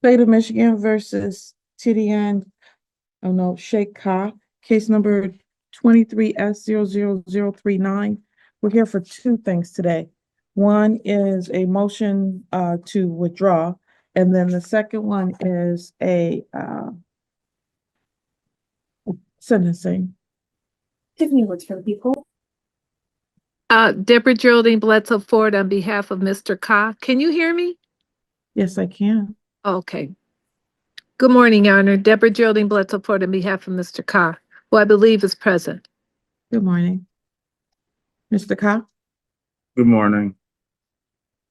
State of Michigan versus Tidiane, oh no, Sheikh Ka, case number 23S00039. We're here for two things today. One is a motion to withdraw, and then the second one is a sentencing. Tiffany works for the people. Deborah Geraldine Bledsoe Ford on behalf of Mr. Ka. Can you hear me? Yes, I can. Okay. Good morning, Your Honor. Deborah Geraldine Bledsoe Ford on behalf of Mr. Ka, who I believe is present. Good morning. Mr. Ka, Good morning.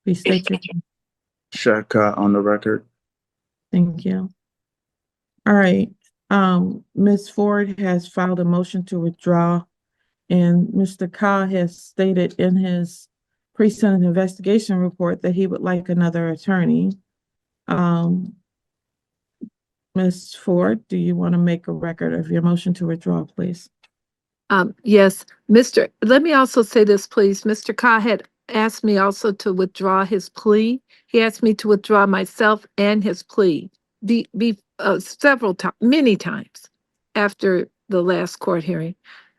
please state your name. Shaka on the record. Thank you. All right. Ms. Ford has filed a motion to withdraw, and Mr. Ka has stated in his pre-sentence investigation report that he would like another attorney. Ms. Ford, do you want to make a record of your motion to withdraw, please? Yes, let me also say this, please. Mr. Ka had asked me also to withdraw his plea. He asked me to withdraw myself and his plea several times, many times after the last court hearing.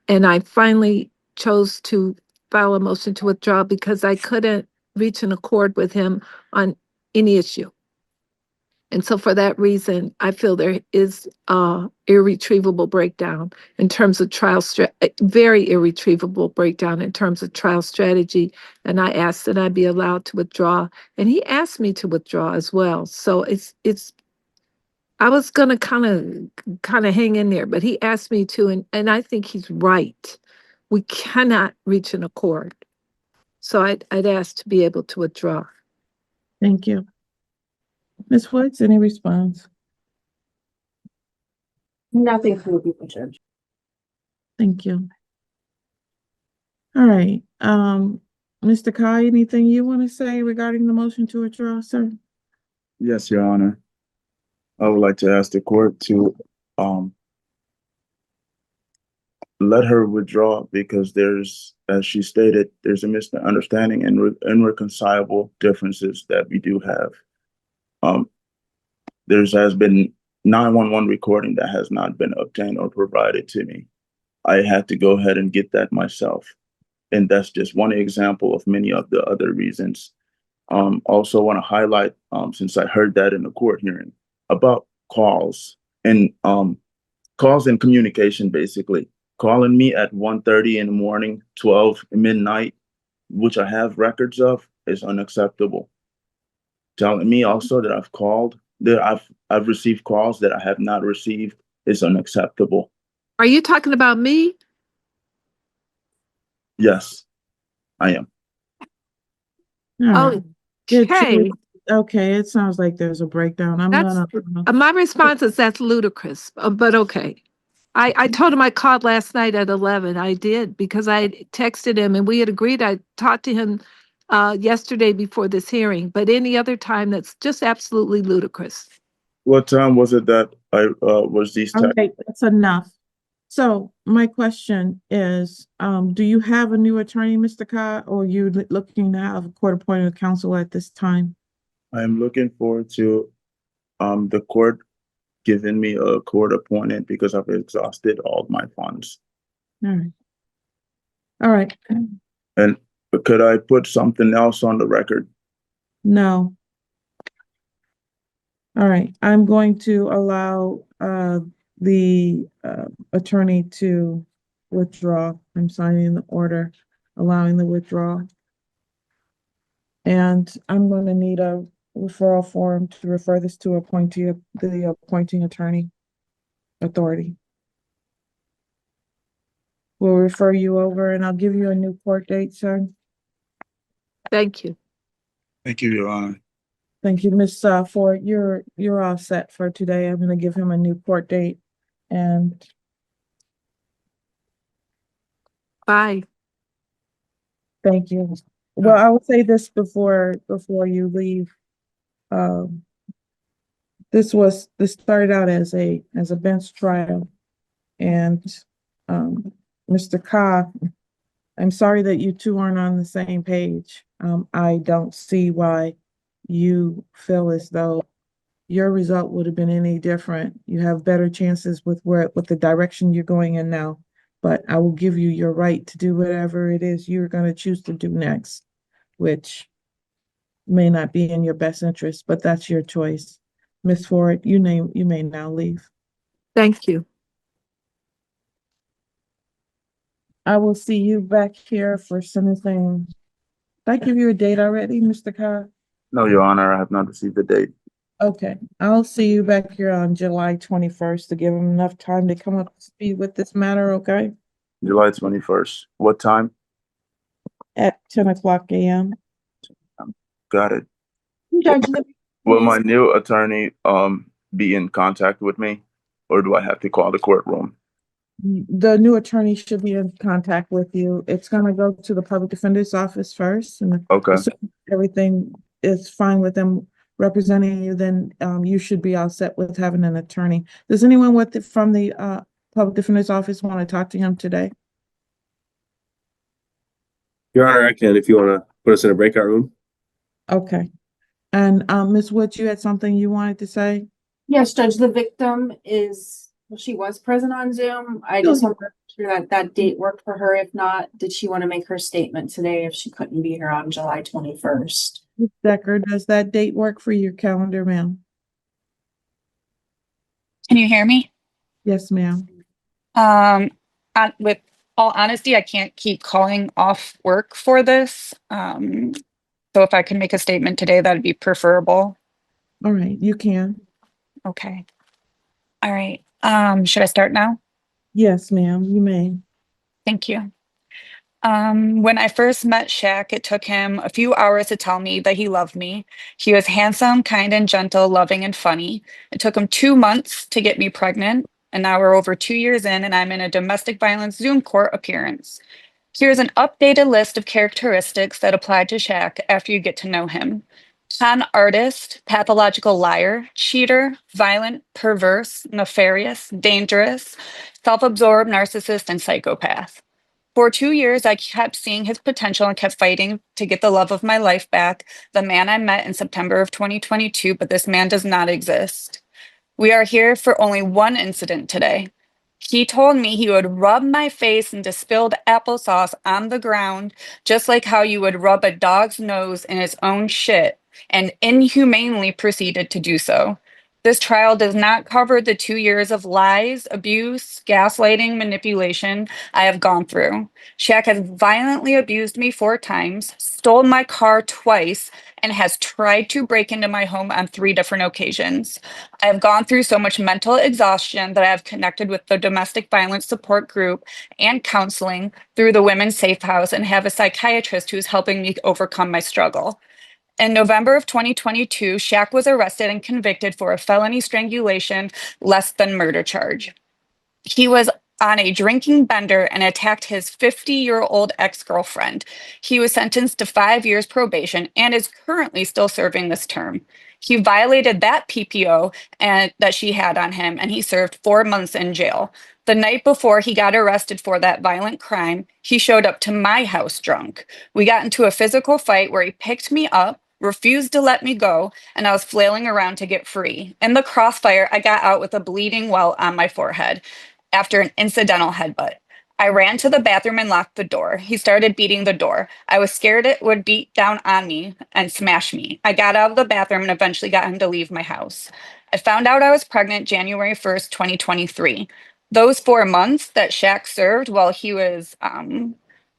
And I finally chose to file a motion to withdraw because I couldn't reach an accord with him on any issue. And so for that reason, I feel there is irretrievable breakdown in terms of very irretrievable breakdown in terms of trial strategy. And I asked that I be allowed to withdraw, and he asked me to withdraw as well. So I was gonna kind of hang in there, but he asked me to, and I think he's right. We cannot reach an accord. So I'd ask to be able to withdraw. Thank you. Ms. Woods, any response? Nothing from the people, Judge. Thank you. All right. Mr. Kai, anything you want to say regarding the motion to withdraw, sir? Yes, Your Honor. I would like to ask the court to let her withdraw because there's, as she stated, there's a misunderstanding and irreconcilable differences that we do have. There has been 911 recording that has not been obtained or provided to me. I had to go ahead and get that myself. And that's just one example of many of the other reasons. Also want to highlight, since I heard that in the court hearing, about calls and communication, basically. Calling me at 1:30 in the morning, 12 midnight, which I have records of, is unacceptable. Telling me also that I've called, that I've received calls that I have not received is unacceptable. Are you talking about me? Yes, I am. All right. Okay. Okay, it sounds like there's a breakdown. My response is that's ludicrous, but okay. I told him I called last night at 11. I did because I texted him and we had agreed I'd talk to him yesterday before this hearing, but any other time that's just absolutely ludicrous. What time was it that I was these texts? Okay, that's enough. So my question is, do you have a new attorney, Mr. Kai, or are you looking to have a court-appointed counsel at this time? I am looking forward to the court giving me a court appointed because I've exhausted all my funds. All right. All right. And could I put something else on the record? No. All right. I'm going to allow the attorney to withdraw. I'm signing the order allowing the withdrawal. And I'm going to need a referral form to refer this to the appointing attorney authority. We'll refer you over and I'll give you a new court date, sir. Thank you. Thank you, Your Honor. Thank you, Ms. Ford. You're all set for today. I'm going to give him a new court date and Bye. thank you. Well, I will say this before you leave. This started out as a bench trial, and Mr. Ka, I'm sorry that you two aren't on the same page. I don't see why you feel as though your result would have been any different. You have better chances with the direction you're going in now. But I will give you your right to do whatever it is you're going to choose to do next, which may not be in your best interest, but that's your choice. Ms. Ford, you may now leave. Thank you. I will see you back here for sentencing. Did I give you a date already, Mr. Carr? No, Your Honor, I have not received the date. Okay, I'll see you back here on July 21st to give him enough time to come up to speed with this matter, okay? July 21st. What time? At 10:00 a.m. Got it. Judge, the Will my new attorney be in contact with me, or do I have to call the courtroom? The new attorney should be in contact with you. It's gonna go to the public defender's office first, and Okay. assuming everything is fine with them representing you, then you should be all set with having an attorney. Does anyone from the public defender's office want to talk to him today? Your Honor, I can if you want to put us in a breakout room. Okay. And Ms. Woods, you had something you wanted to say? Yes, Judge, the victim she was present on Zoom. I just want to make sure that date worked for her. If not, did she want to make her statement today if she couldn't be here on July 21st? Ms. Decker, does that date work for your calendar, ma'am? Can you hear me? Yes, ma'am. With all honesty, I can't keep calling off work for this. So if I can make a statement today, that'd be preferable. All right, you can. Okay. All right. Should I start now? Yes, ma'am, you may. Thank you. When I first met Shaq, it took him a few hours to tell me that he loved me. He was handsome, kind and gentle, loving and funny. It took him 2 months to get me pregnant. And now we're over 2 years in and I'm in a domestic violence Zoom court appearance. Here's an updated list of characteristics that apply to Shaq after you get to know him. Con artist, pathological liar, cheater, violent, perverse, nefarious, dangerous, self-absorbed, narcissist, and psychopath. For 2 years, I kept seeing his potential and kept fighting to get the love of my life back, the man I met in September of 2022, but this man does not exist. We are here for only one incident today. He told me he would rub my face in distilled applesauce on the ground, just like how you would rub a dog's nose in its own shit, and inhumanely proceeded to do so. This trial does not cover the 2 years of lies, abuse, gaslighting, manipulation I have gone through. Shaq has violently abused me 4 times, stole my car twice, and has tried to break into my home on 3 different occasions. I have gone through so much mental exhaustion that I have connected with the domestic violence support group and counseling through the Women's Safe House and have a psychiatrist who is helping me overcome my struggle. In November of 2022, Shaq was arrested and convicted for a felony strangulation less than murder charge. He was on a drinking bender and attacked his 50-year-old ex-girlfriend. He was sentenced to 5 years probation and is currently still serving this term. He violated that PPO that she had on him, and he served 4 months in jail. The night before he got arrested for that violent crime, he showed up to my house drunk. We got into a physical fight where he picked me up, refused to let me go, and I was flailing around to get free. In the crossfire, I got out with a bleeding welt on my forehead after an incidental headbutt. I ran to the bathroom and locked the door. He started beating the door. I was scared it would beat down on me and smash me. I got out of the bathroom and eventually got him to leave my house. I found out I was pregnant January 1st, 2023. Those 4 months that Shaq served while he was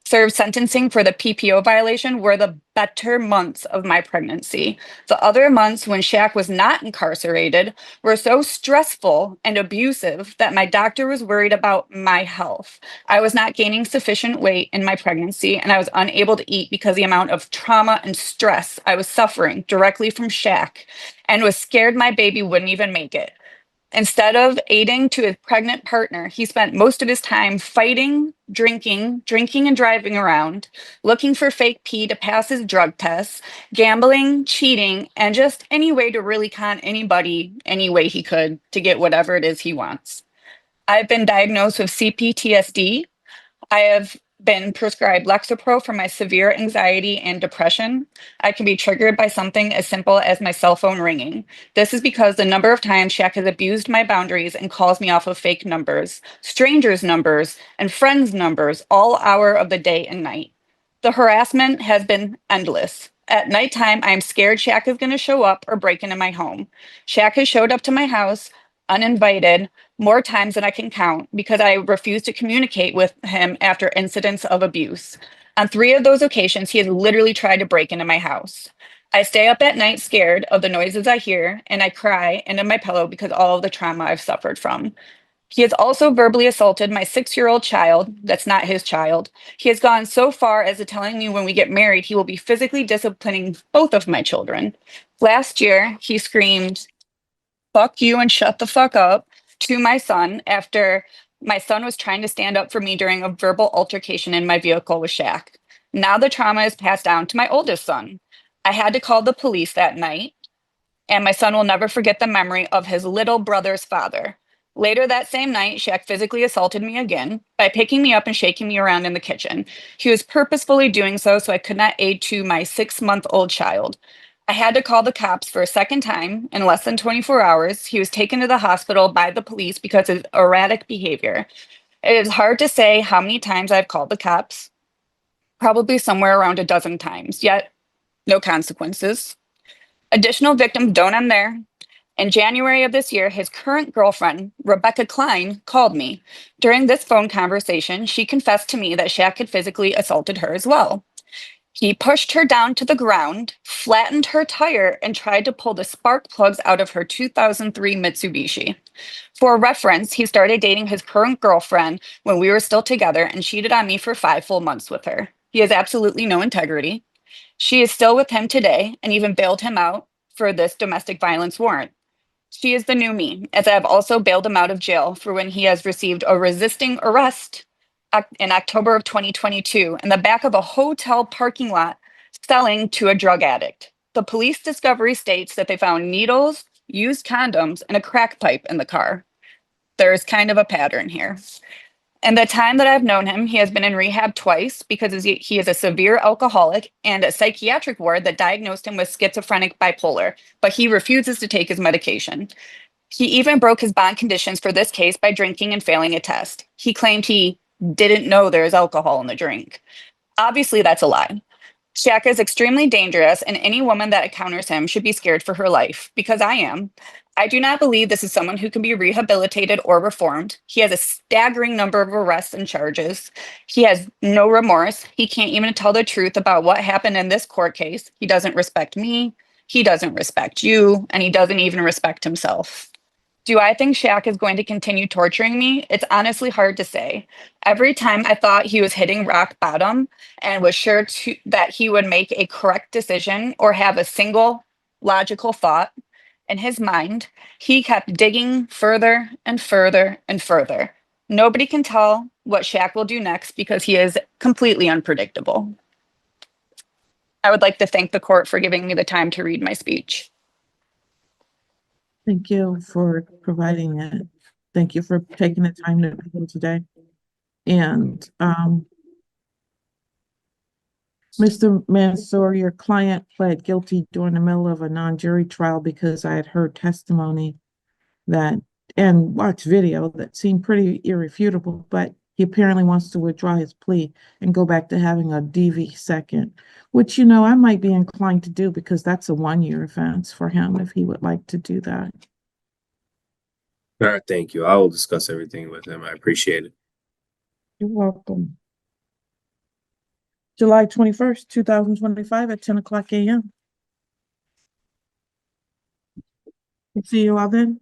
served sentencing for the PPO violation were the better months of my pregnancy. The other months when Shaq was not incarcerated were so stressful and abusive that my doctor was worried about my health. I was not gaining sufficient weight in my pregnancy, and I was unable to eat because the amount of trauma and stress I was suffering directly from Shaq, and was scared my baby wouldn't even make it. Instead of aiding to his pregnant partner, he spent most of his time fighting, drinking and driving around, looking for fake pee to pass his drug tests, gambling, cheating, and just any way to really con anybody any way he could to get whatever it is he wants. I've been diagnosed with CPTSD. I have been prescribed Lexapro for my severe anxiety and depression. I can be triggered by something as simple as my cell phone ringing. This is because the number of times Shaq has abused my boundaries and calls me off of fake numbers, strangers' numbers, and friends' numbers all hour of the day and night. The harassment has been endless. At nighttime, I am scared Shaq is going to show up or break into my home. Shaq has showed up to my house uninvited more times than I can count because I refuse to communicate with him after incidents of abuse. On 3 of those occasions, he has literally tried to break into my house. I stay up at night scared of the noises I hear, and I cry into my pillow because all of the trauma I've suffered from. He has also verbally assaulted my 6-year-old child. That's not his child. He has gone so far as to telling me when we get married, he will be physically disciplining both of my children. Last year, he screamed, "Fuck you and shut the fuck up," to my son after my son was trying to stand up for me during a verbal altercation in my vehicle with Shaq. Now the trauma is passed down to my oldest son. I had to call the police that night, and my son will never forget the memory of his little brother's father. Later that same night, Shaq physically assaulted me again by picking me up and shaking me around in the kitchen. He was purposefully doing so I could not aid to my 6-month-old child. I had to call the cops for a second time in less than 24 hours. He was taken to the hospital by the police because of erratic behavior. It is hard to say how many times I've called the cops, probably somewhere around a dozen times, yet no consequences. Additional victims don't end there. In January of this year, his current girlfriend, Rebecca Klein, called me. During this phone conversation, she confessed to me that Shaq had physically assaulted her as well. He pushed her down to the ground, flattened her tire, and tried to pull the spark plugs out of her 2003 Mitsubishi. For reference, he started dating his current girlfriend when we were still together and cheated on me for 5 full months with her. He has absolutely no integrity. She is still with him today and even bailed him out for this domestic violence warrant. She is the new me, as I have also bailed him out of jail for when he has received a resisting arrest in October of 2022 in the back of a hotel parking lot selling to a drug addict. The police discovery states that they found needles, used condoms, and a crack pipe in the car. There is kind of a pattern here. In the time that I've known him, he has been in rehab twice because he is a severe alcoholic and a psychiatric ward that diagnosed him with schizophrenic bipolar, but he refuses to take his medication. He even broke his bond conditions for this case by drinking and failing a test. He claimed he didn't know there is alcohol in the drink. Obviously, that's a lie. Shaq is extremely dangerous, and any woman that encounters him should be scared for her life, because I am. I do not believe this is someone who can be rehabilitated or reformed. He has a staggering number of arrests and charges. He has no remorse. He can't even tell the truth about what happened in this court case. He doesn't respect me. He doesn't respect you, and he doesn't even respect himself. Do I think Shaq is going to continue torturing me? It's honestly hard to say. Every time I thought he was hitting rock bottom and was sure that he would make a correct decision or have a single logical thought in his mind, he kept digging further and further and further. Nobody can tell what Shaq will do next because he is completely unpredictable. I would like to thank the court for giving me the time to read my speech. Thank you for providing it. Thank you for taking the time to be here today. And Mr. Mansour, your client pled guilty during the middle of a non-jury trial because I had heard testimony that and watched video that seemed pretty irrefutable, but he apparently wants to withdraw his plea and go back to having a DV second, which, I might be inclined to do because that's a 1-year offense for him if he would like to do that. All right, thank you. I will discuss everything with him. I appreciate it. You're welcome. July 21st, 2025 at 10 o'clock a.m. See you all then.